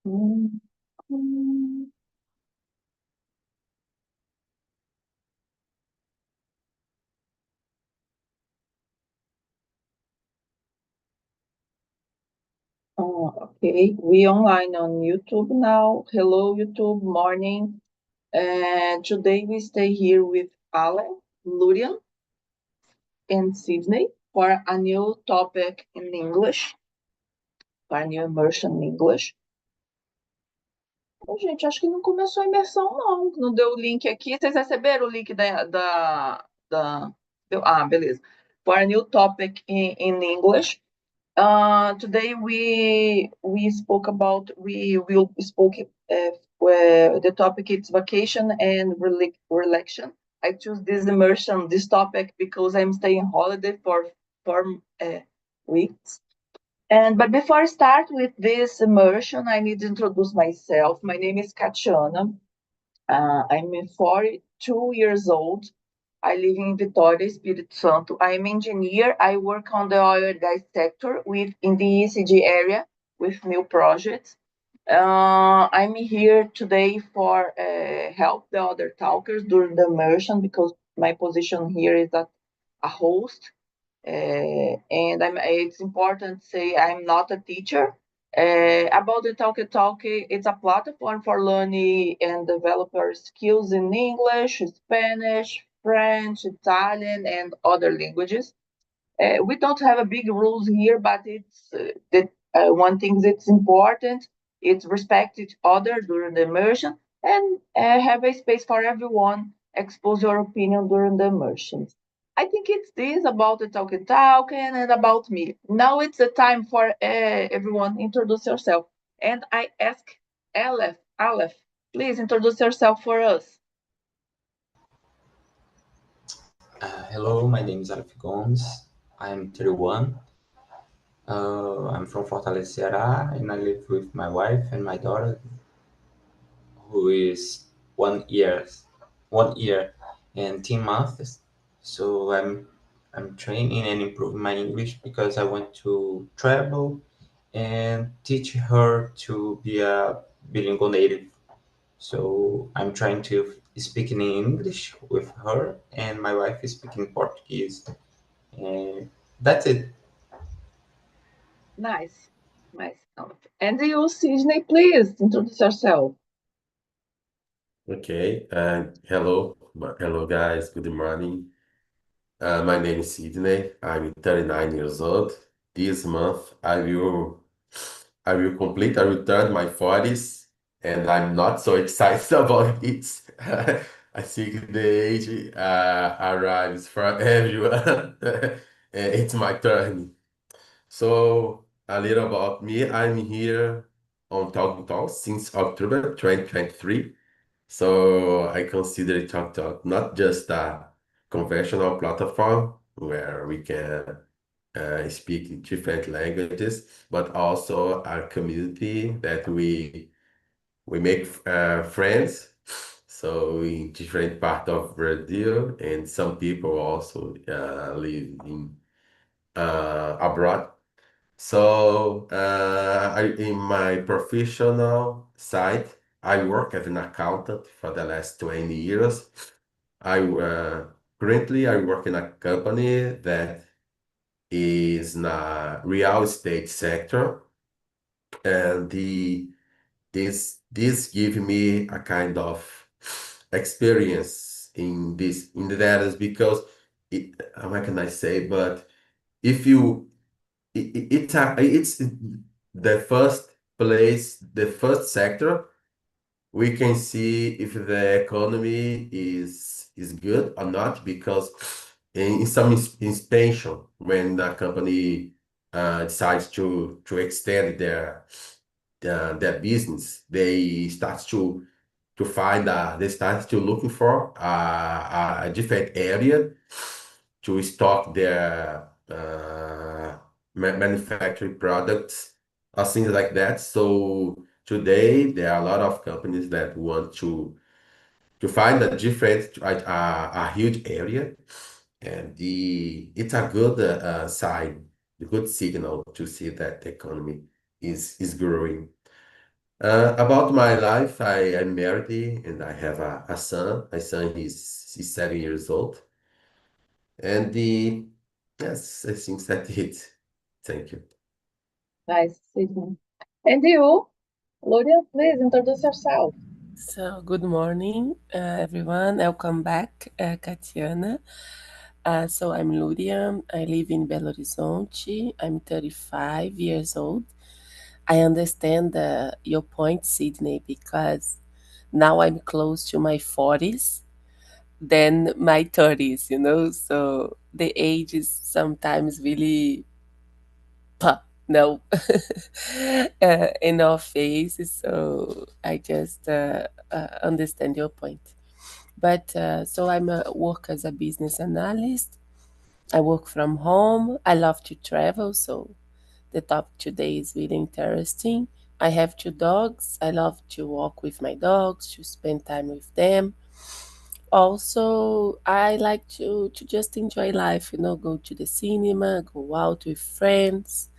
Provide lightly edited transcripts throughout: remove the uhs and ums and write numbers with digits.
Mm, mm. Okay, we online on YouTube now. Hello, YouTube, morning. And today we stay here with Ale, Lurian, and Sydney for a new topic in English, for a new immersion in English. Bom, gente, acho que não começou a imersão, não. Não deu o link aqui. Vocês receberam o link beleza. For a new topic in English. Today we spoke about we will spoke where the topic is vacation and relaxation. I choose this topic because I'm staying holiday for 4 weeks. And but before I start with this immersion, I need to introduce myself. My name is Katiana. I'm 42 years old. I live in Vitória, Espírito Santo. I'm engineer. I work on the oil and gas sector in the ECG area with new projects. I'm here today for help the other talkers during the immersion because my position here is a host. It's important to say I'm not a teacher. About the Talk, it's a platform for learning and developer skills in English, Spanish, French, Italian, and other languages. We don't have a big rules here, but it's that one thing that's important. It's respect each other during the immersion and have a space for everyone expose your opinion during the immersion. I think it's this about the talking and about me. Now it's the time for everyone introduce yourself. And I ask Aleph, please introduce yourself for us. Hello, my name is Aleph Gomes. I'm 31. I'm from Fortaleza, Ceará, and I live with my wife and my daughter, who is 1 year and 10 months. So I'm training and improving my English because I want to travel and teach her to be a bilingual native. So I'm trying to speak in English with her, and my wife is speaking Portuguese. And that's it. Nice, nice. And you, Sydney, please introduce yourself. Okay, hello guys, good morning. My name is Sydney. I'm 39 years old. This month I will complete, I will turn my 40s, and I'm not so excited about it. I think the age arrives for everyone. It's my turn. So a little about me. I'm here on Talk Talk since October 2023. So I consider TalkTalk not just a conventional platform where we can speak different languages, but also a community that we make friends. So in different part of Brazil, and some people also live in abroad. So in my professional side, I work as an accountant for the last 20 years. I currently I work in a company that is in a real estate sector, and this give me a kind of experience in the data because how can I say? But if you it's the first place, the first sector we can see if the economy is good or not because in some inspection when the company decides to extend their business, they start to find they start to looking for a different area to stock their manufacturing products or things like that. So today there are a lot of companies that want to find a different a huge area, and it's a good sign, a good signal to see that the economy is growing. About my life, I am married and I have a son. My son he's 7 years old. And yes, I think that's it. Thank you. Nice, Sydney. And you, Gloria, please introduce yourself. So, good morning, everyone. Welcome back, Katiana. So, I'm Luria. I live in Belo Horizonte. I'm 35 years old. I understand your point, Sydney, because now I'm close to my 40s than my 30s, you know? So, the age is sometimes really no in our faces. So, I just understand your point. But so I'm a work as a business analyst. I work from home. I love to travel, so the topic today is really interesting. I have two dogs. I love to walk with my dogs, to spend time with them. Also, I like to just enjoy life, you know, go to the cinema, go out with friends,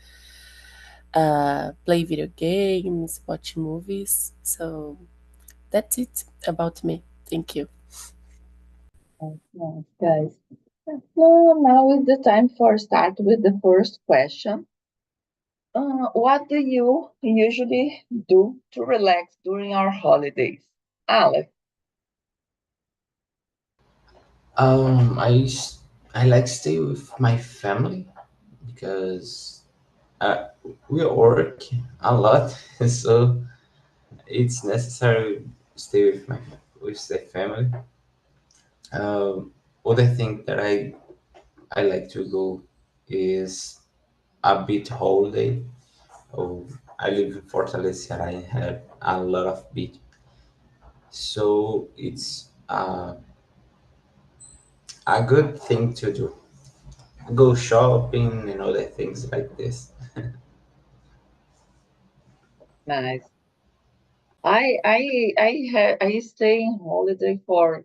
play video games, watch movies. So that's it about me. Thank you. Nice, guys. So now is the time for start with the first question. What do you usually do to relax during our holidays? Alex, Um, I s- I like stay with my family because uh, we work a lot, so it's necessary to stay with the family. Other thing that I like to go is a beach holiday. Oh, I live in Fortaleza. I have a lot of beach, so it's a good thing to do. Go shopping and other things like this. nice. I stay in holiday for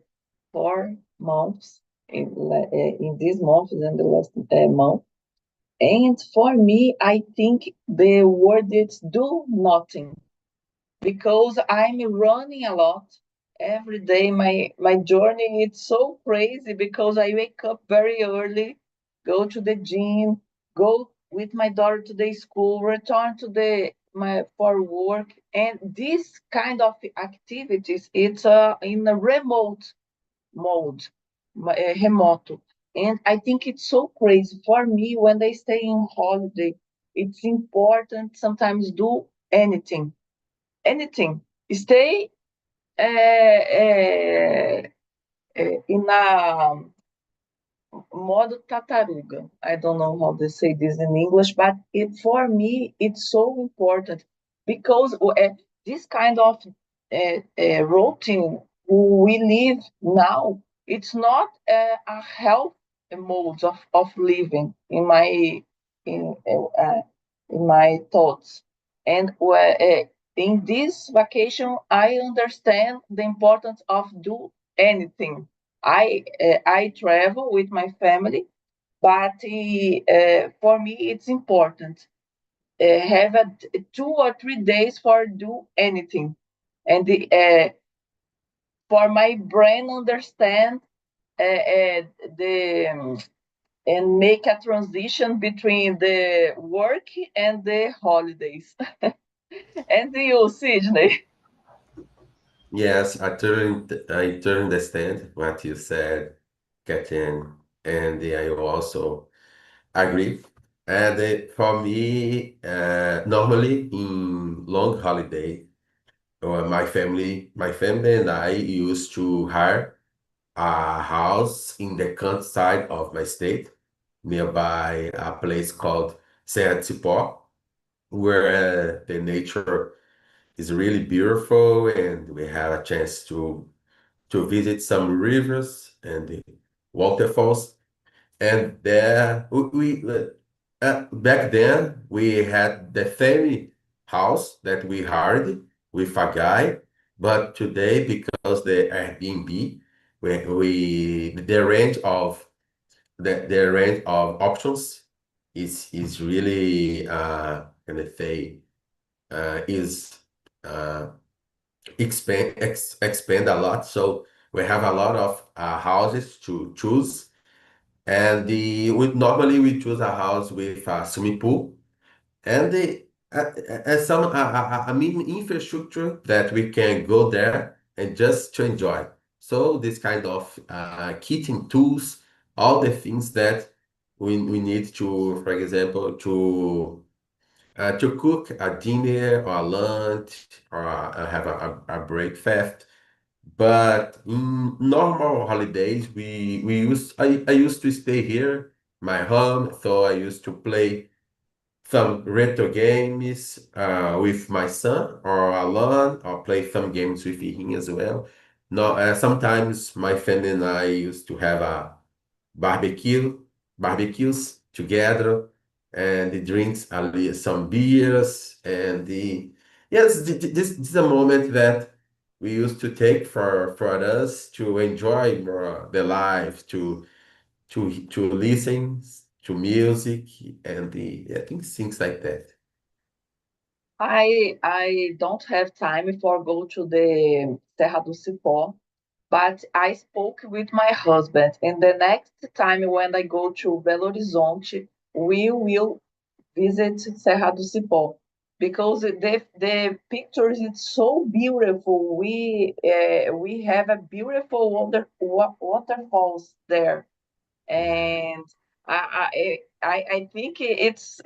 4 months in this month and the last month. And for me, I think the word is do nothing because I'm running a lot every day. My journey is so crazy because I wake up very early, go to the gym, go with my daughter to the school, return to the my for work, and this kind of activities it's in a remote mode, remoto. And I think it's so crazy for me when they stay in holiday. It's important sometimes do anything anything. Stay in a modo tartaruga. I don't know how to say this in English, but for me, it's so important because this kind of routine we live now, it's not a health mode of living in, uh, uh, in my thoughts. And in this vacation, I understand the importance of do anything. I travel with my family, but for me it's important have 2 or 3 days for do anything, and for my brain understand the and make a transition between the work and the holidays. And you, Sydney? Yes, I totally understand what you said, Catherine, and I also agree. And for me, normally in long holiday, my family and I used to hire a house in the countryside of my state, nearby a place called Serra de Cipó, where the nature is really beautiful, and we have a chance to visit some rivers and the waterfalls. And there, back then, we had the family house that we hired with a guy. But today, because the Airbnb, the range of options is really can I say is uh, expand a lot. So we have a lot of houses to choose, and normally we choose a house with a swimming pool and some I mean infrastructure that we can go there and just to enjoy. So this kind of kitchen tools, all the things that we need to, for example, to cook a dinner or a lunch or have a breakfast. But in normal holidays, I used to stay here, my home, so I used to play some retro games with my son or alone, or play some games with him as well. No, sometimes my family and I used to have a barbecues together, and the drinks some beers, and the yes, this is a moment that we used to take for us to enjoy more the life, to listen to music, and I think things like that. I don't have time for go to the Serra do Cipó, but I spoke with my husband, and the next time when I go to Belo Horizonte, we will visit Serra do Cipó because the pictures it's so beautiful. We have a beautiful waterfalls there, and I think it's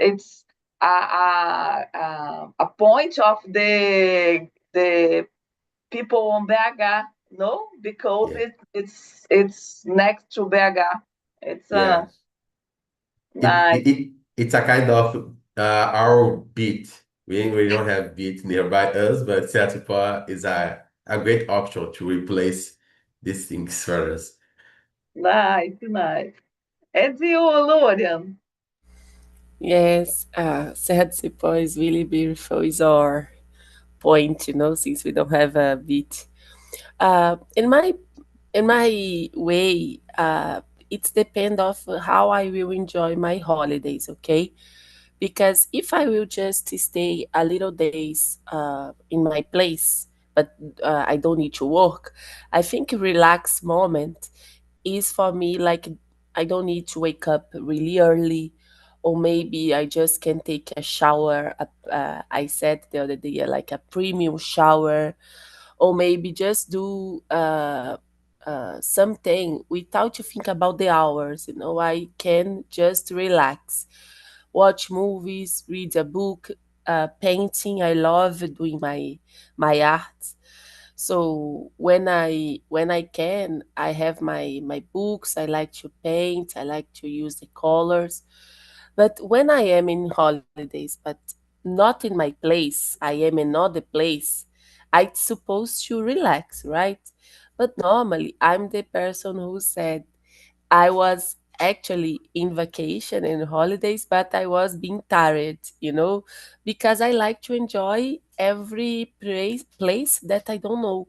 a point of the people on BH, no, because Yeah, it's next to BH. It's yeah. nice. It's a kind of our beat. We don't have beat nearby us, but Sertipa is a great option to replace these things for us. Nice, nice. And you, Lorian? Yes, Serra do Cipó is really beautiful. Is our point, since we don't have a beat. In my way, it's depend of how I will enjoy my holidays. Okay, because if I will just stay a little days in my place, but I don't need to work, I think relax moment is for me like I don't need to wake up really early, or maybe I just can take a shower. I said the other day, like a premium shower, or maybe just do something without to think about the hours. I can just relax, watch movies, read a book, painting. I love doing my art. So when I can, I have my books. I like to paint. I like to use the colors. But when I am in holidays, but not in my place, I am in another place, I'm supposed to relax, right? But normally, I'm the person who said I was actually in vacation and holidays, but I was being tired, because I like to enjoy every place that I don't know.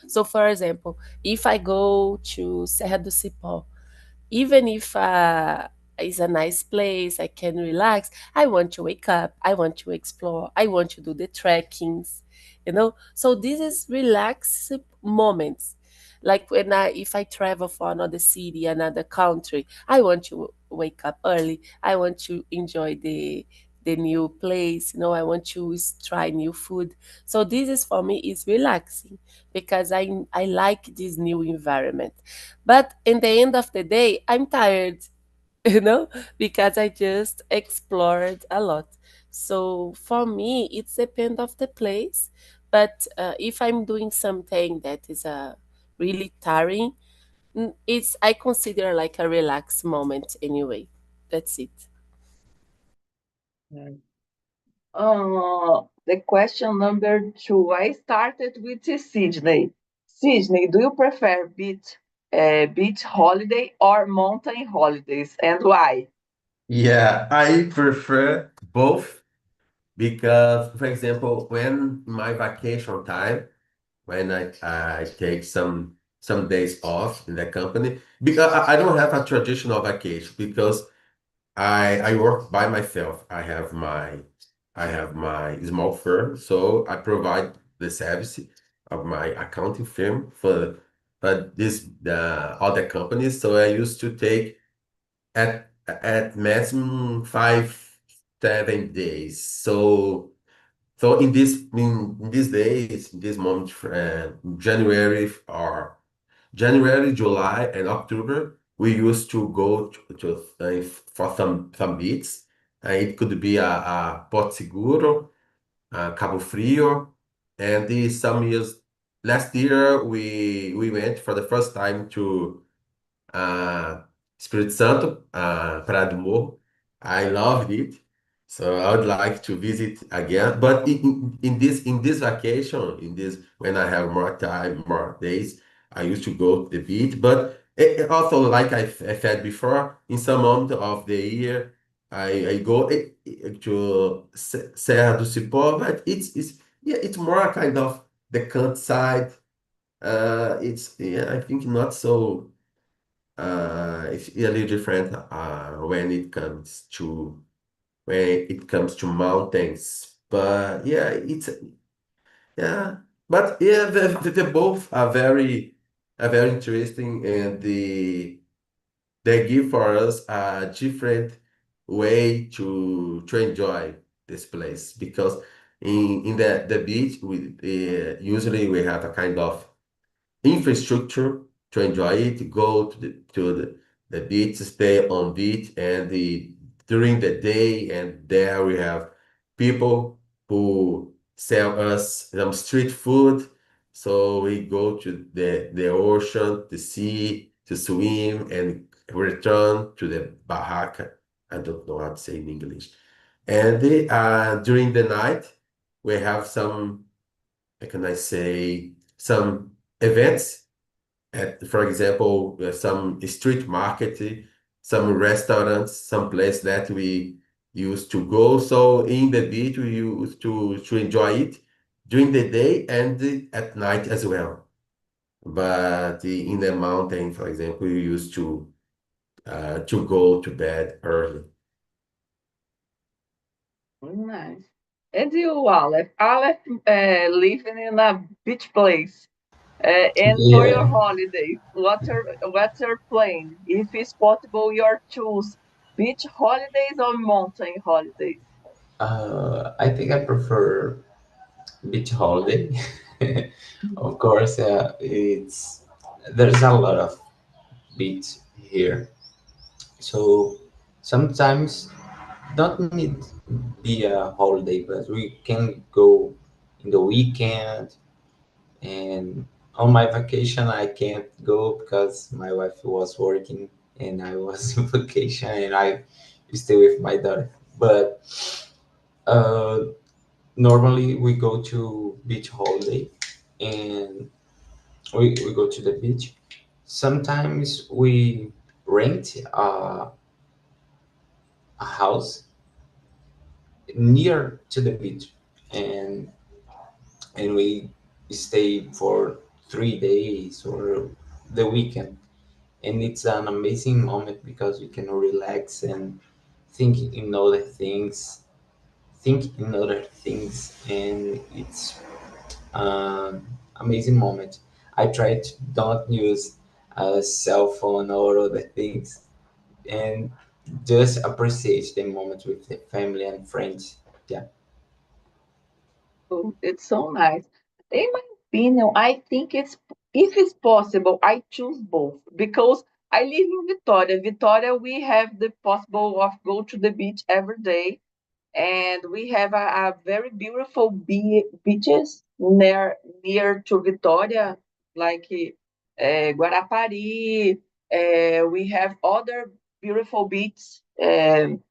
So, for example, if I go to Serra do Cipó, even if it's a nice place, I can relax. I want to wake up. I want to explore. I want to do the trekkings, So this is relaxed moments. Like if I travel for another city, another country, I want to wake up early. I want to enjoy the new place. I want to try new food. So this is for me is relaxing because I like this new environment. But in the end of the day, I'm tired, you know, because I just explored a lot. So for me, it's depend of the place. But if I'm doing something that is really tiring, it's I consider like a relaxed moment anyway. That's it. The question number two. I started with Sydney. Sydney, do you prefer beach holiday or mountain holidays, and why? Yeah, I prefer both because, for example, when my vacation time, when I take some days off in the company, because I don't have a traditional vacation because I work by myself. I have I have my small firm, so I provide the service of my accounting firm for the other companies. So I used to take at maximum 5 7 days. So in these days, in this moment, January, July, and October, we used to go for some beats. It could be a Porto Seguro, Cabo Frio, and some years last year we went for the first time to Espírito Santo, Praia do Morro. I loved it, so I would like to visit again. But in this vacation, in this when I have more time, more days, I used to go to the beach. But also, like I said before, in some moment of the year, I go to Serra do Cipó, but it's yeah, it's more a kind of the countryside. It's yeah, I think not so it's a little different when it comes to mountains. But yeah, it's yeah, but yeah, they both are very interesting, and they give for us a different way to enjoy this place because in the beach we usually we have a kind of infrastructure to enjoy it, go the beach, stay on beach, and during the day, and there we have people who sell us some street food. So we go to the ocean, the sea, to swim and return to the barraca. I don't know how to say in English. And during the night, we have some, how can I say, some events for example, some street market, some restaurants, some place that we used to go. So in the beach, we used to enjoy it during the day and at night as well. But in the mountain, for example, we used to go to bed early. Nice. And you, Aleph? Aleph living in a beach place. And for your Yeah, holidays, what's your plan? If it's possible, your choose beach holidays or mountain holidays. I think I prefer beach holiday. Of course, it's there's a lot of beach here, so sometimes don't need be a holiday, but we can go in the weekend. And on my vacation, I can't go because my wife was working and I was on vacation and I stay with my daughter. But uh, normally we go to beach holiday and we go to the beach. Sometimes we rent a house near to the beach and we stay for 3 days or the weekend, and it's an amazing moment because we can relax and think in other things, and it's an amazing moment. I try to don't use a cell phone or other things and just appreciate the moment with the family and friends. Yeah. Oh, it's so nice. In my opinion, I think if it's possible, I choose both because I live in Vitória. Vitória, we have the possible of go to the beach every day, and we have a very beautiful beaches near to Vitória, like Guarapari. We have other beautiful beaches in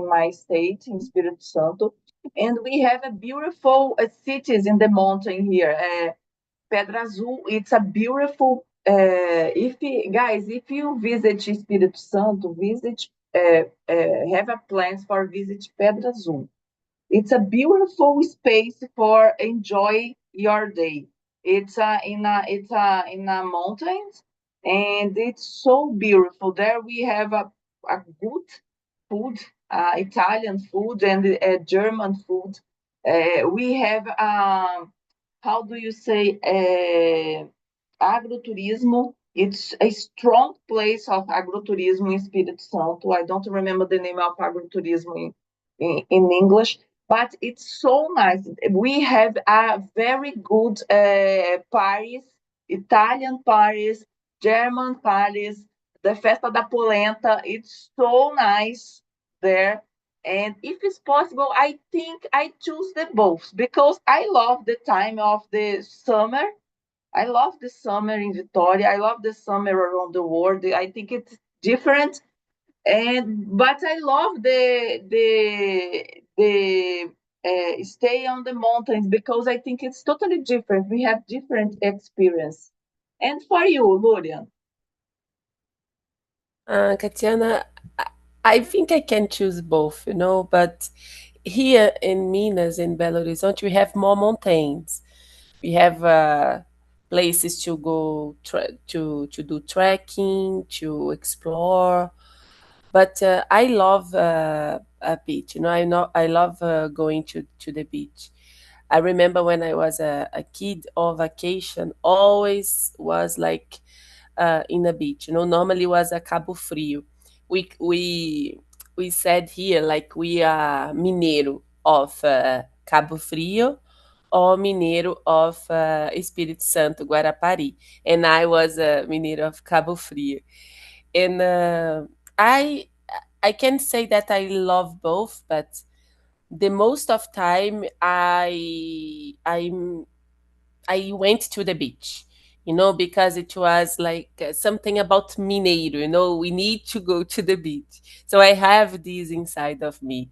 my state, in Espírito Santo, and we have a beautiful cities in the mountain here. Pedra Azul, it's a beautiful. If you visit Espírito Santo, have a plans for visit Pedra Azul. It's a beautiful space for enjoy your day. It's in a mountains, and it's so beautiful. There we have a good food, Italian food and German food. We have, how do you say, agroturismo. It's a strong place of agroturismo in Espírito Santo. I don't remember the name of agroturismo in English, but it's so nice. We have a very good Paris, Italian Paris, German Paris, the Festa da Polenta. It's so nice there. And if it's possible, I think I choose the both because I love the time of the summer. I love the summer in Victoria. I love the summer around the world. I think it's different, and but I love the stay on the mountains because I think it's totally different. We have different experience. And for you, Lurian? Katiana, I think I can choose both, but here in Minas, in Belo Horizonte, we have more mountains. We have places to go to do trekking, to explore. But I love a beach. I love going to the beach. I remember when I was a kid, our vacation always was like in a beach. Normally was a Cabo Frio. We we we said here like we are mineiro of Cabo Frio or mineiro of Espírito Santo, Guarapari, and I was a mineiro of Cabo Frio, and I I can say that I love both, but the most of time I went to the beach, because it was like something about Mineiro, we need to go to the beach. So I have this inside of me.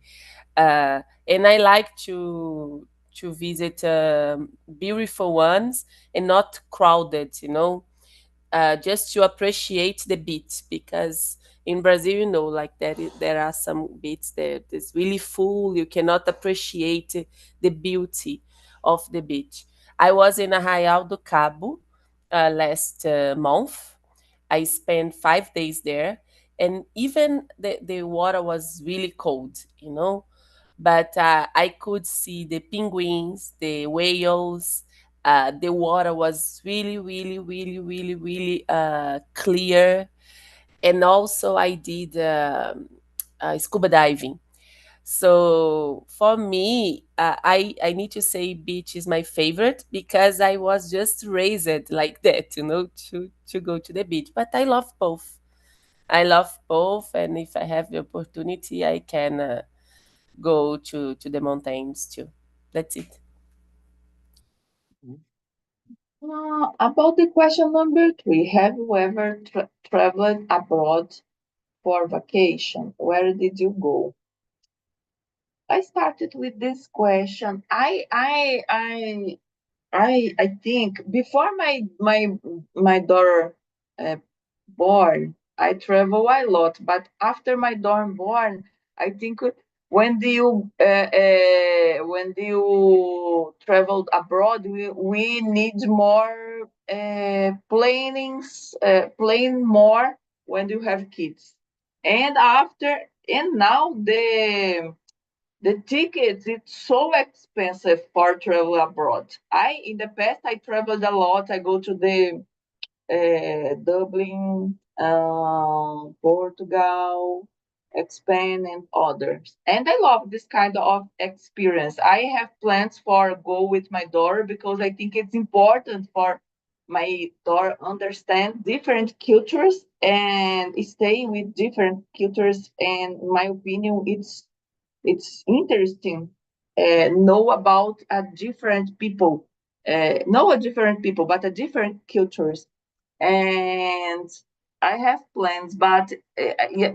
And I like to visit beautiful ones and not crowded, just to appreciate the beat, because in Brazil, like there are some beats that is really full. You cannot appreciate the beauty of the beach. I was in Arraial do Cabo last month. I spent 5 days there, and even the water was really cold, but I could see the penguins, the whales. The water was really, really, really, really, really clear. And also, I did scuba diving. So for me, I need to say beach is my favorite because I was just raised like that, to go to the beach. But I love both. I love both, and if I have the opportunity, I can go to the mountains too. That's it. About the question number 3, have you ever traveled abroad for vacation? Where did you go? I started with this question. I think before my daughter uh, born, I travel a lot. But after my daughter born, I think when do you traveled abroad, we need more planning more when you have kids. And after and now the tickets, it's so expensive for travel abroad. In the past I traveled a lot. I go to the Dublin, Portugal, Spain, and others. And I love this kind of experience. I have plans for go with my daughter because I think it's important for my daughter understand different cultures and stay with different cultures. And in my opinion, it's interesting know about a different people, know a different people, but a different cultures. And I have plans, but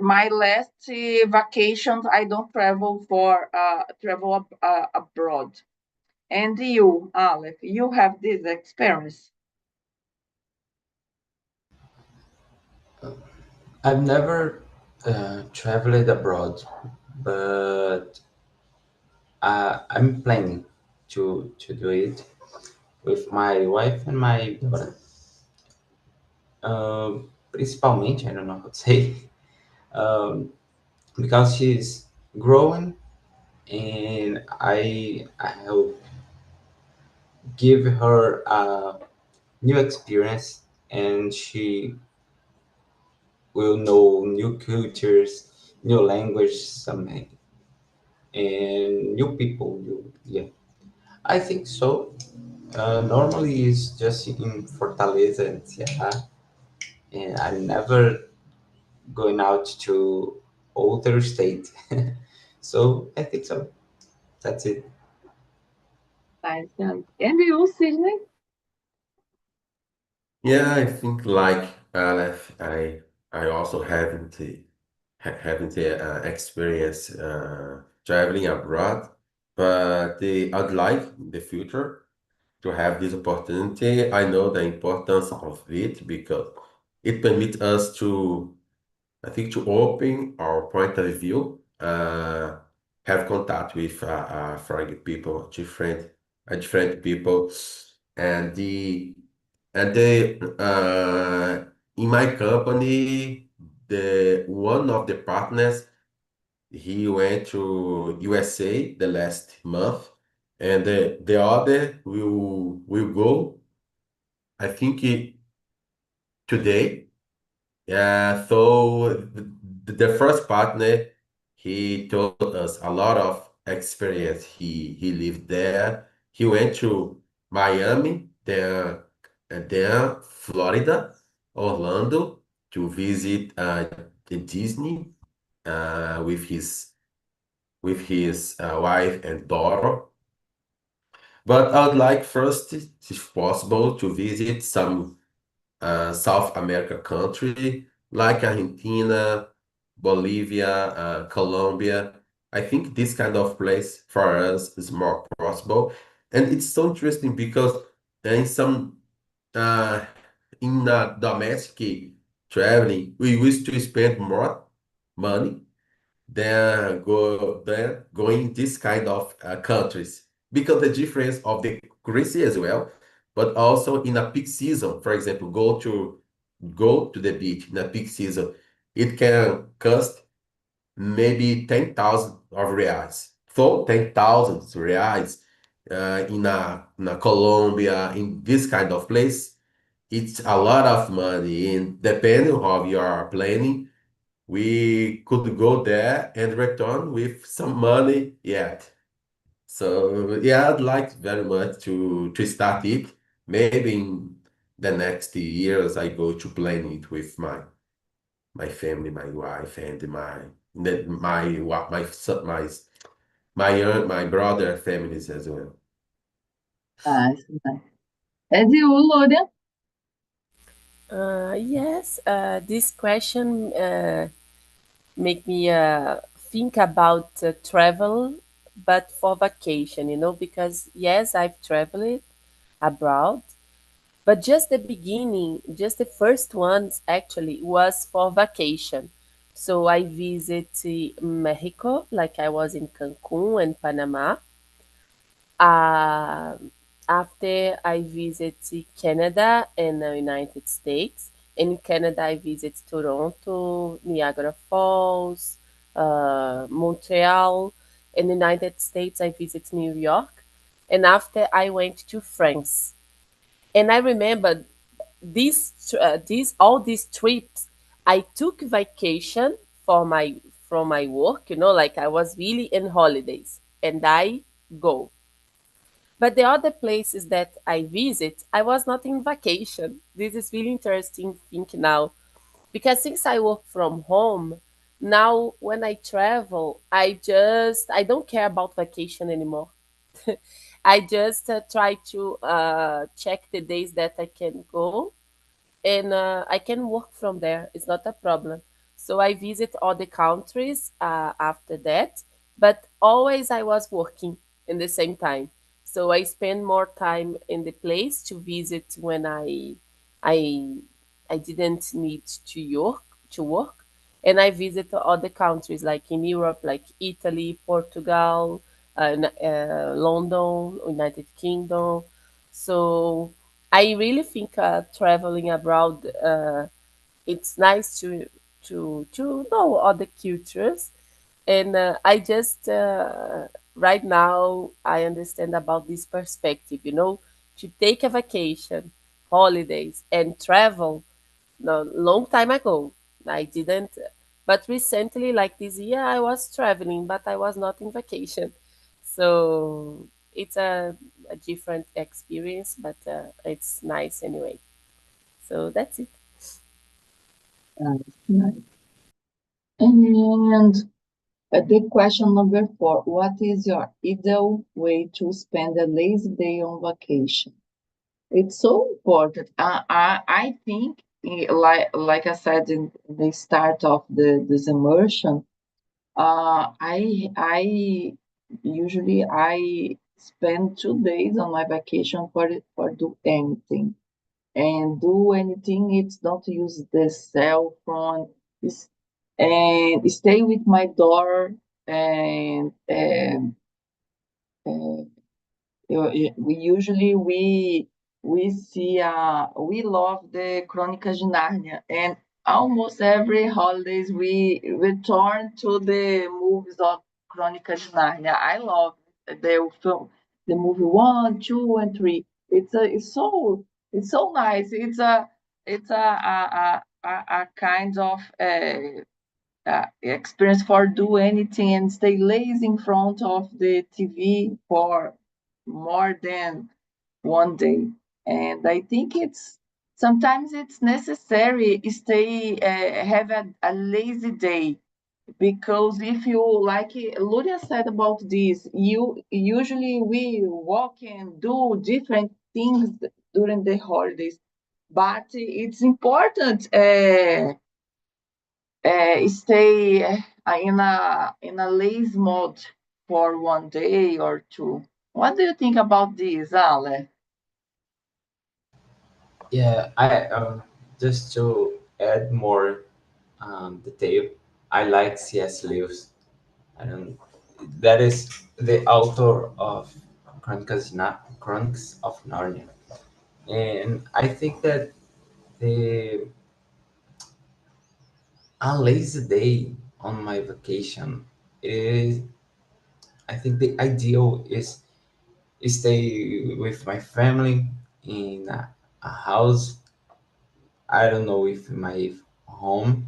my last vacations I don't travel for abroad. And you, Alec, you have this experience? I've never traveled abroad, but I'm planning to do it with my wife and my daughter. Principalmente, I don't know how to say, um, because she's growing, and I hope give her a new experience, and she will know new cultures, new language, some and new people. Yeah, I think so. Normally, it's just in Fortaleza and Ceará, and I'm never going out to other state. So I think so. That's it. Nice. And you, Sydney? Yeah, I think like Aleph, I also haven't experience traveling abroad, but I'd like in the future to have this opportunity. I know the importance of it because it permits us to, I think, to open our point of view, have contact with foreign people, different people, and in my company, the one of the partners he went to USA the last month, and the other will go. I think today. Yeah, so the first partner, he told us a lot of experience. He lived there. He went to Miami, then Florida, Orlando to visit the Disney with his wife and daughter. But I would like first, if possible, to visit some South America country like Argentina, Bolivia, Colombia. I think this kind of place for us is more possible. And it's so interesting because in some uh, in domestic traveling, we used to spend more money than going this kind of countries because the difference of the currency as well, but also in a peak season. For example, go to the beach in a peak season, it can cost maybe 10,000 of reais. So 10,000 reais in a Colombia, in this kind of place, it's a lot of money. And depending on how you are planning, we could go there and return with some money yet. So yeah, I'd like very much to start it. Maybe in the next years I go to plan it with my family, my wife, and my brother families as well. Nice. Nice. And you, Loria? Yes, this question make me think about travel, but for vacation, because yes, I've traveled abroad, but just the beginning, just the first ones actually was for vacation. So I visited Mexico, like I was in Cancun and Panama. Um After I visited Canada and the United States. In Canada, I visited Toronto, Niagara Falls, Montreal. In the United States, I visited New York. And after, I went to France. And I remember these all these trips. I took vacation for my from my work. Like I was really in holidays, and I go. But the other places that I visit, I was not in vacation. This is really interesting thing now. Because since I work from home, now when I travel, I don't care about vacation anymore. I just try to check the days that I can go, and I can work from there. It's not a problem. So I visit all the countries after that, but always I was working in the same time. So I spend more time in the place to visit when I I didn't need to work, and I visit other countries like in Europe, like Italy, Portugal, London, United Kingdom. So I really think traveling abroad, it's nice to know other cultures, And I just right now I understand about this perspective, to take a vacation, holidays, and travel. No, long time ago, I didn't. But recently, like this year, I was traveling, but I was not in vacation. So it's a different experience, but it's nice anyway. So that's it. Nice. And the question number 4, what is your ideal way to spend a lazy day on vacation? It's so important. I think, like I said in the start of this immersion, I usually I spend 2 days on my vacation for do anything and do anything. It's don't use the cell phone. It's, and stay with my daughter and uh, we usually we see we love the Crônicas de Nárnia, and almost every holidays we return to the movies of Crônicas de Nárnia. I love the film, the movie 1, 2, and 3. It's so nice. It's a kind of experience for do anything and stay lazy in front of the TV for more than 1 day. And I think it's sometimes it's necessary stay have a lazy day, because if you like Luria said about this, you usually we walk and do different things during the holidays, but it's important stay in a lazy mode for 1 day or two. What do you think about this, Ale? Yeah, I just to add more detail, I like C.S. Lewis. I don't. That is the author of Chronicles of Narnia, and I think that the a lazy day on my vacation is. I think the ideal is stay with my family in a house. I don't know if my home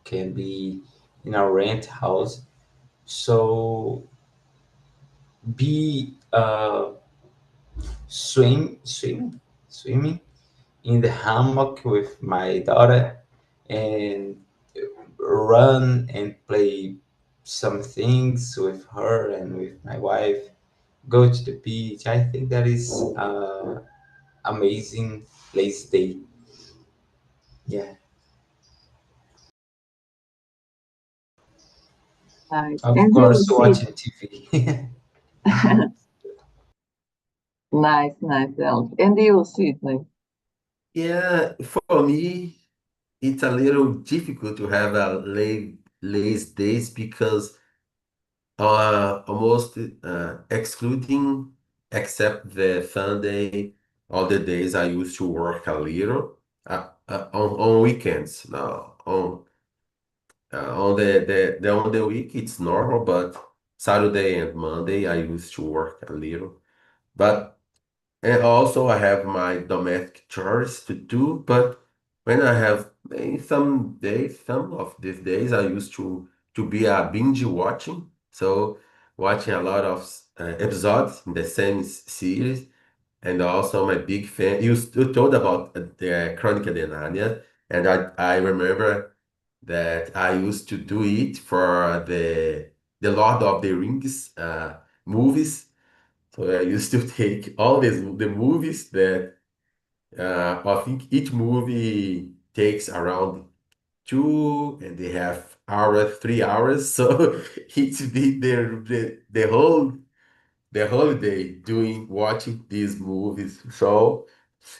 can be in a rent house. So be swimming in the hammock with my daughter and run and play some things with her and with my wife. Go to the beach. I think that is amazing lazy day. Yeah. Nice. Of And you course, see, watching TV. nice, nice, Alex. And you, Sydney? Yeah, for me, it's a little difficult to have a lazy days because almost excluding except the Sunday, all the days I used to work a little on weekends. Now on on the week it's normal, but Saturday and Monday I used to work a little. But and also I have my domestic chores to do. But when I have some days, some of these days I used to be a binge watching. So watching a lot of episodes in the same series. And also my big fan. You told about the Chronicle de Narnia, and I remember that I used to do it for the Lord of the Rings movies. So I used to take all the movies that I think each movie takes around 2.5 hours, 3 hours. So it's been the whole day doing watching these movies. So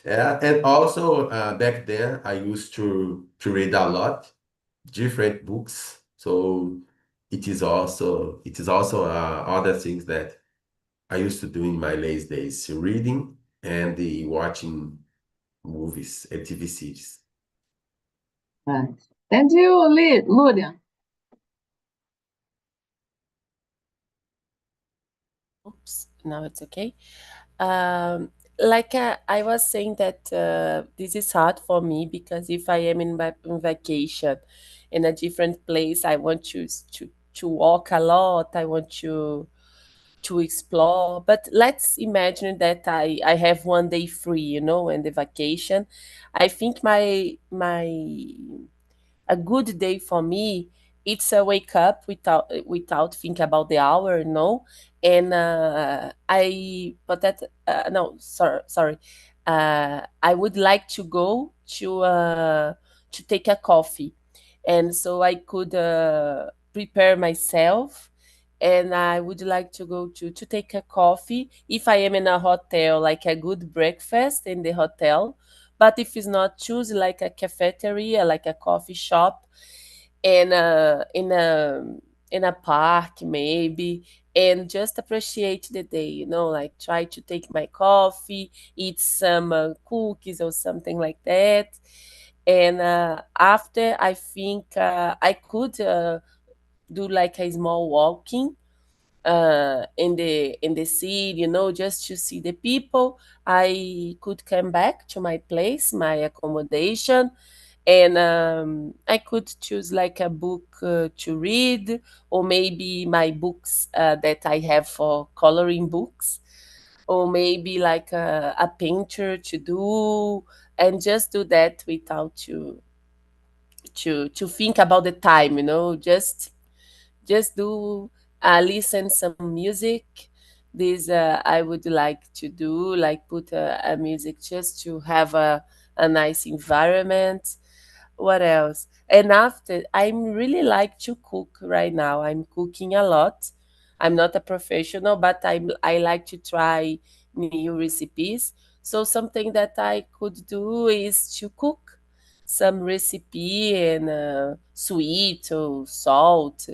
yeah, and also back then I used to read a lot, different books. So it is also other things that I used to do in my lazy days, reading and the watching movies and TV series. Nice. And you, Luria? Oops, now it's okay. Like I was saying that this is hard for me because if I am in vacation in a different place, I want to walk a lot. I want to explore. But let's imagine that I have one day free, you know, and the vacation. I think my a good day for me it's a wake up without think about the hour, you know. And I but that no sorry I would like to go to take a coffee, and so I could prepare myself, and I would like to go to take a coffee if I am in a hotel, like a good breakfast in the hotel. But if it's not, choose like a cafeteria, like a coffee shop, and in a park maybe, and just appreciate the day, you know, like try to take my coffee, eat some cookies or something like that. And after, I think I could do like a small walking in the city, you know, just to see the people. I could come back to my place, my accommodation, and I could choose like a book to read, or maybe my books that I have for coloring books, or maybe like a painter to do, and just do that without to think about the time, you know, just do listen some music. This I would like to do, like put a music just to have a nice environment. What else? And after, I'm really like to cook right now. I'm cooking a lot. I'm not a professional, but I like to try new recipes. So something that I could do is to cook some recipe, and sweet or salt,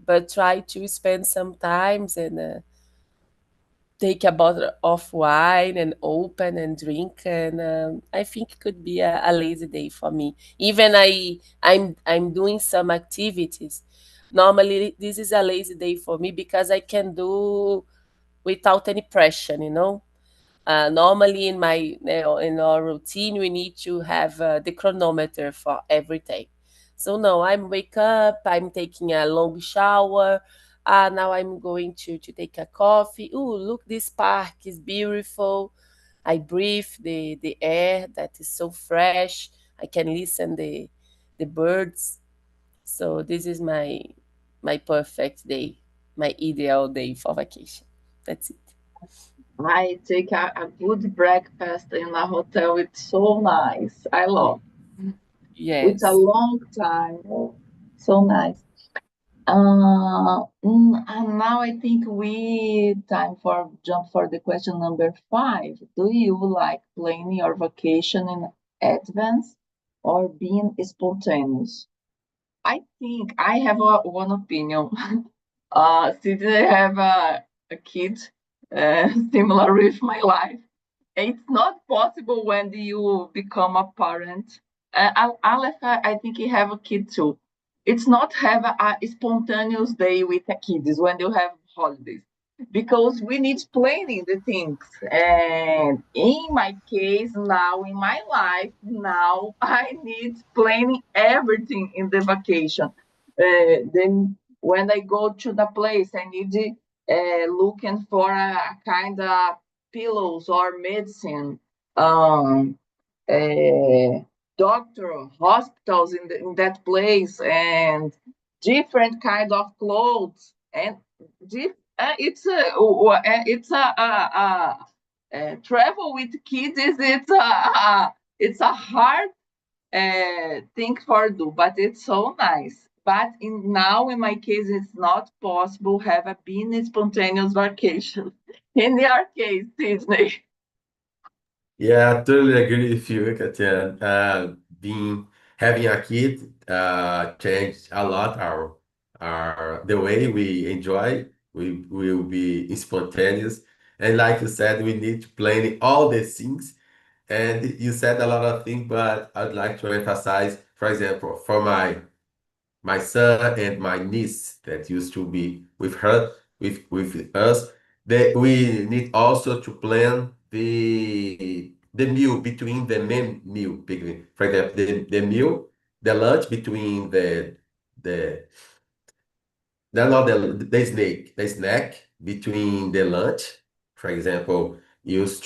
but try to spend some times and take a bottle of wine and open and drink. And I think it could be a lazy day for me. Even I'm doing some activities. Normally this is a lazy day for me because I can do without any pressure, you know. Normally in my, you know, in our routine we need to have the chronometer for every day. So no, I'm wake up, I'm taking a long shower. Now I'm going to take a coffee. Oh, look, this park is beautiful. I breathe the air that is so fresh. I can listen the birds. So this is my perfect day, my ideal day for vacation. That's it. I take a good breakfast in a hotel. It's so nice. I love. It's a Yes. long time. Oh, so nice. And now I think we time for jump for the question number 5. Do you like planning your vacation in advance or being spontaneous? I think I have one opinion. Since I have a kid similar with my life, it's not possible when you become a parent. Aleph, I think he have a kid too. It's not have a spontaneous day with the kids when you have holidays, because we need planning the things. And in my case now, in my life now, I need planning everything in the vacation. Then when I go to the place, I need looking for a kind of pillows or medicine, um, uh, doctor, hospitals in that place, and different kind of clothes. And it's travel with kids is it's a hard thing for do, but it's so nice. But now in my case, it's not possible have a being spontaneous vacation. In your case, Sydney. Yeah, I totally agree with you, Katia. Being having a kid changed a lot our the way we enjoy. We will be spontaneous, and like you said, we need to plan all the things. And you said a lot of things, but I'd like to emphasize, for example, for my son and my niece that used to be with her with us. we need also to plan the meal between the main meal. For example, the meal, the lunch between the not the snack between the lunch. For example, we used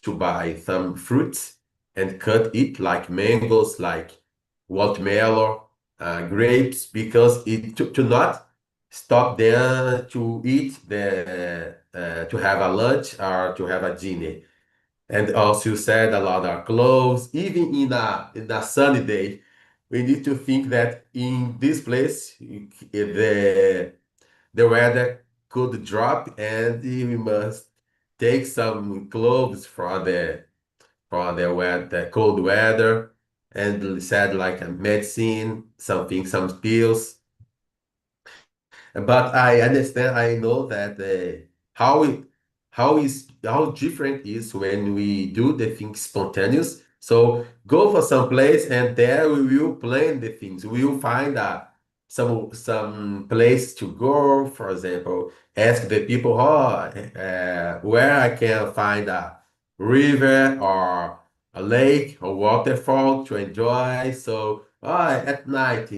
to buy some fruits and cut it like mangoes, like watermelon, grapes, because it to not stop there to eat the to have a lunch or to have a dinner. And also you said a lot of clothes, even in a sunny day. We need to think that in this place, the weather could drop and we must take some clothes for the weather, cold weather, and said like a medicine, something, some pills. But I understand, I know that how it, how different is when we do the things spontaneous. So go for some place and there we will plan the things. We will find some place to go. For example, ask the people, oh, where I can find a river or a lake or waterfall to enjoy. So at night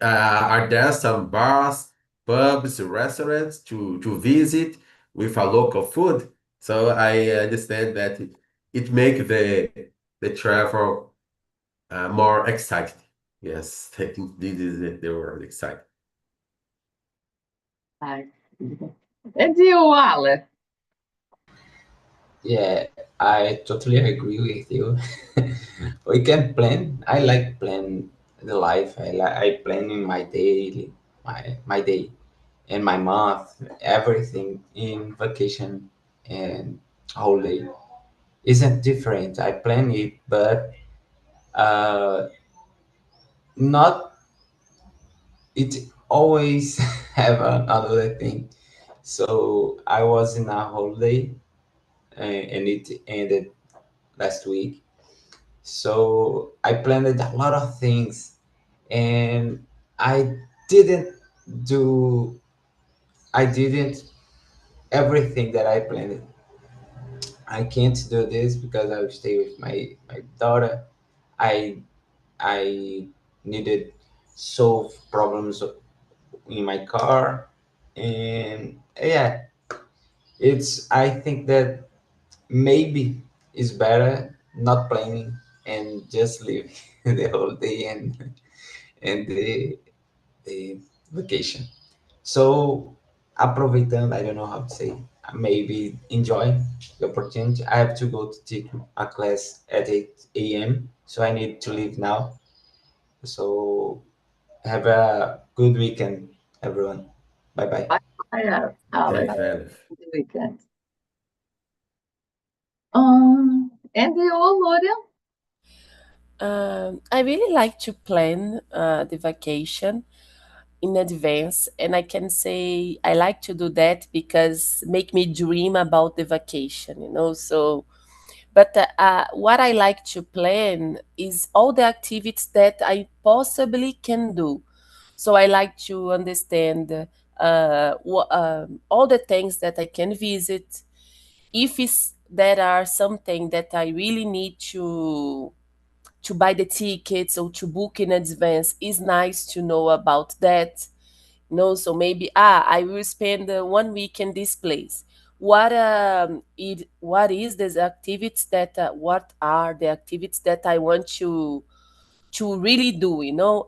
are there some bars, pubs, restaurants to visit with a local food? So I understand that it make the travel more exciting. Yes, I think this is the word exciting. I see. And you, Ale? Yeah, I totally agree with you. We can plan. I like plan the life. I plan in my daily, my day and my month, everything in vacation and holiday isn't different. I plan it, but uh, not it always have another thing. So I was in a holiday and it ended last week. So I planned a lot of things and I didn't do I didn't everything that I planned. I can't do this because I will stay with my daughter. I I needed solve problems in my car, and yeah, it's. I think that maybe it's better not planning and just live the whole day and the vacation. So, aproveitando, I don't know how to say, maybe enjoy the opportunity. I have to go to take a class at 8 a.m., so I need to leave now. So, have a good weekend, everyone. Bye bye. Bye, bye, Ale. Thanks, Alex. Good weekend. And you, Gloria? I really like to plan the vacation in advance, and I can say I like to do that because make me dream about the vacation, you know. So, but what I like to plan is all the activities that I possibly can do. So I like to understand all the things that I can visit. If it's there are something that I really need to buy the tickets or to book in advance, it's nice to know about that. No, so maybe I will spend 1 week in this place. What is this activities that what are the activities that I want to really do, you know?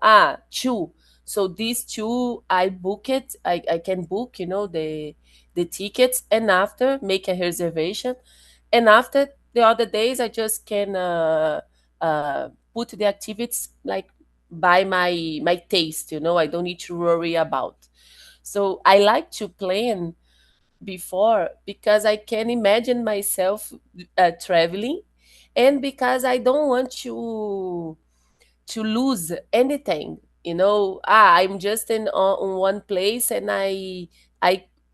Two. So these two I book it. I can book, you know, the tickets, and after make a reservation, and after the other days I just can put the activities like by my taste, you know. I don't need to worry about. So I like to plan before because I can imagine myself traveling, and because I don't want to lose anything, you know. I'm just in on one place, and i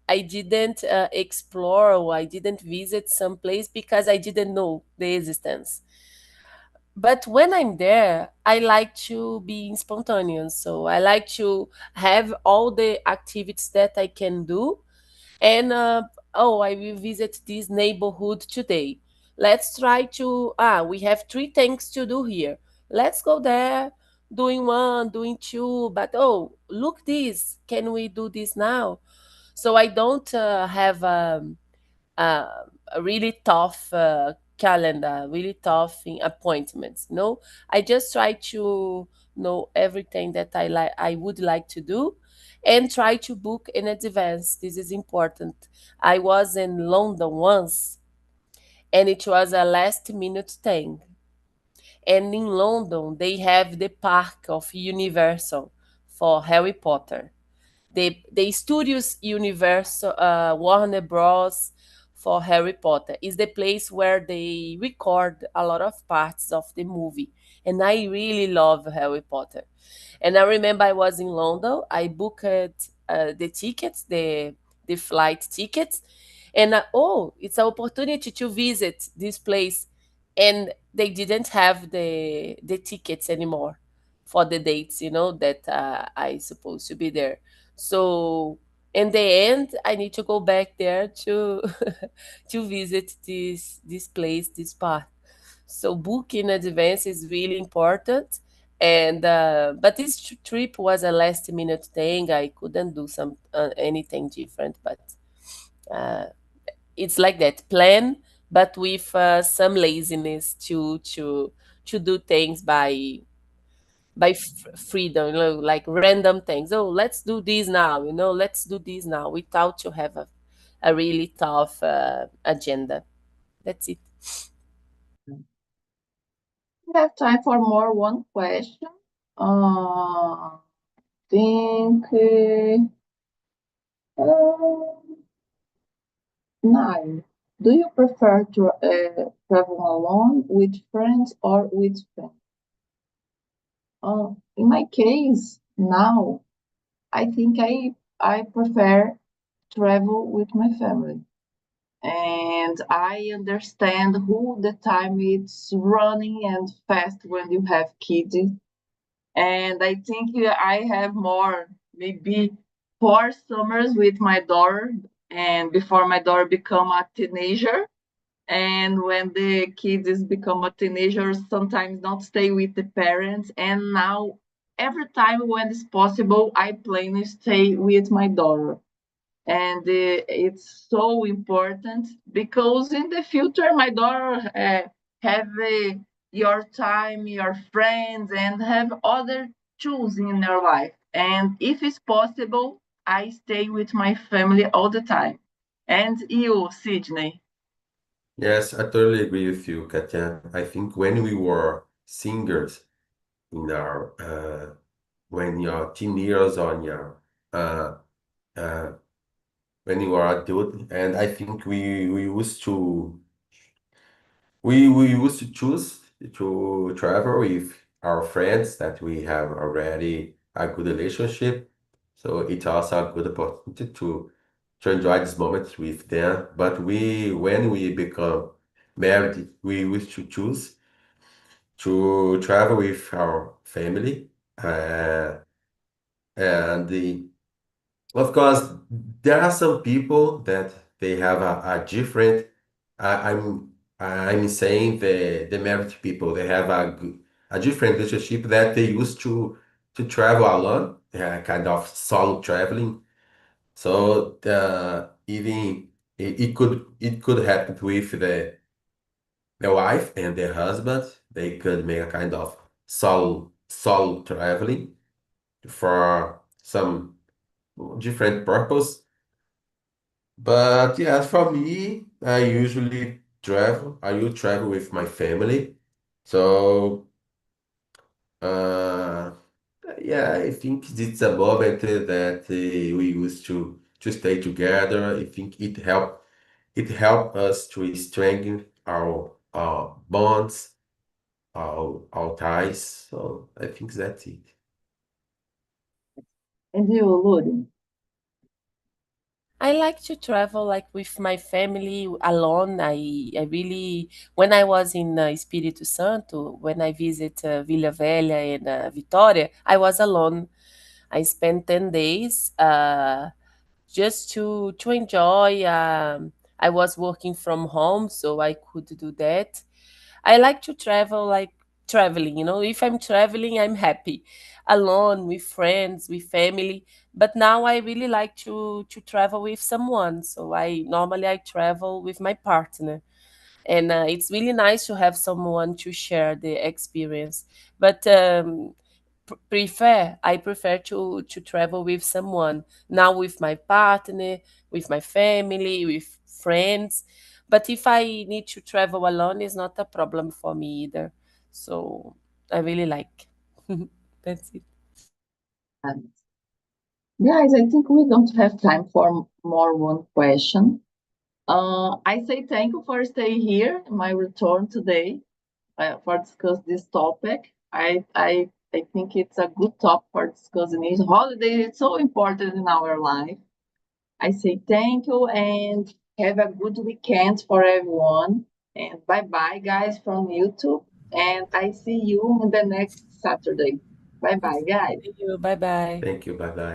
I didn't explore, or I didn't visit some place because I didn't know the existence. But when I'm there, I like to be spontaneous, so I like to have all the activities that I can do, And oh, I will visit this neighborhood today. Let's try to, we have three things to do here. Let's go there, doing one, doing two, but oh, look this, can we do this now? So I don't have uh, a really tough calendar, really tough appointments. No, I just try to know everything that I would like to do, and try to book in advance. This is important. I was in London once, and it was a last minute thing. And in London, they have the park of Universal for Harry Potter, the studios Universal, Warner Bros. For Harry Potter is the place where they record a lot of parts of the movie, and I really love Harry Potter. And I remember I was in London. I booked the tickets, the flight tickets, and oh, it's an opportunity to visit this place, and they didn't have the tickets anymore for the dates, that I supposed to be there. So in the end, I need to go back there to to visit this place, this park. So booking in advance is really important. And but this trip was a last minute thing. I couldn't do some anything different, but uh, it's like that plan, but with some laziness to do things by freedom, like random things. Oh, let's do this now, let's do this now, without to have a really tough agenda. That's it. We have time for more one question. Think nine. Do you prefer to travel alone, with friends, or with friends? In my case, now I think I prefer travel with my family, and I understand who the time is running and fast when you have kids. And I think I have more, maybe 4 summers with my daughter, and before my daughter become a teenager. And when the kids is become a teenager, sometimes not stay with the parents. And now, every time when it's possible, I plan to stay with my daughter. And it's so important because in the future my daughter have your time, your friends, and have other tools in their life. And if it's possible, I stay with my family all the time. And you, Sydney? Yes, I totally agree with you, Katya. I think when we were singers in our when you're teen years or in your uh, when you are adult, and I think we used to choose to travel with our friends that we have already a good relationship. So it's also a good opportunity to enjoy this moment with them. But when we become married, we wish to choose to travel with our family. And of course, there are some people that they have a different. I'm saying the married people they have a different relationship that they used to travel alone, kind of solo traveling. So even it could happen with the wife and the husband. They could make a kind of solo traveling for some different purpose. But yeah, for me, I usually travel. I will travel with my family. So uh, yeah, I think it's a moment that we used to stay together. I think it help us to strengthen our bonds, our ties. So I think that's it. And you, Ludi? I like to travel like with my family alone. I really, when I was in Espírito Santo, when I visit Vila Velha and Vitória, I was alone. I spent 10 days just to enjoy. I was working from home, so I could do that. I like to travel, like traveling, if I'm traveling, I'm happy. Alone, with friends, with family. But now I really like to travel with someone. So I travel with my partner. And it's really nice to have someone to share the experience. But I prefer to travel with someone, now with my partner, with my family, with friends. But if I need to travel alone, it's not a problem for me either. So I really like. That's it. And guys, I think we don't have time for more one question. I say thank you for staying here in my return today for discuss this topic. I think it's a good topic for discussing. This holiday is so important in our life. I say thank you and have a good weekend for everyone. And bye bye, guys, from YouTube. And I see you in the next Saturday. Bye bye, guys. See you. Bye bye. Thank you. Bye bye.